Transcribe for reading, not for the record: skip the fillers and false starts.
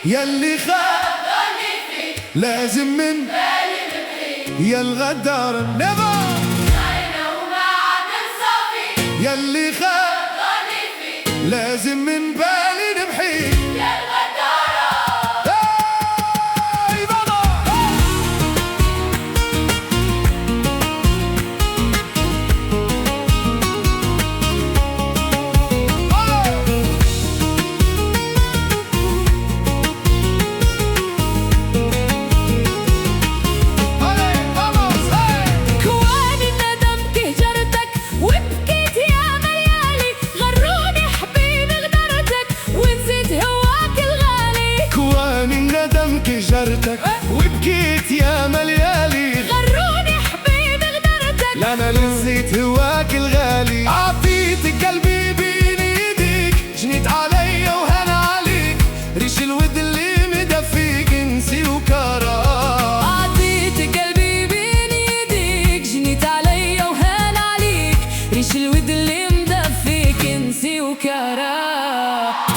ياللي خدعني فيك لازم من بالي نبحيك، يا الغدار نيفر خاينة وما عاد نصفيك، ياللي خدعني فيك لازم من بالي نبحيك، يا الغدارة. هاي بابا جرتك وبكيت يا مليالي، غروني حبيبي غدرتك لا انا لزيت هواك الغالي، عطيت قلبي بين ايديك، جنيت علي وهان عليك، ريش الود اللي مدفيك انسي وكراك، عطيت قلبي بين ايديك، جنيت علي وهان عليك، ريش الود اللي مدفيك انسي وكراك.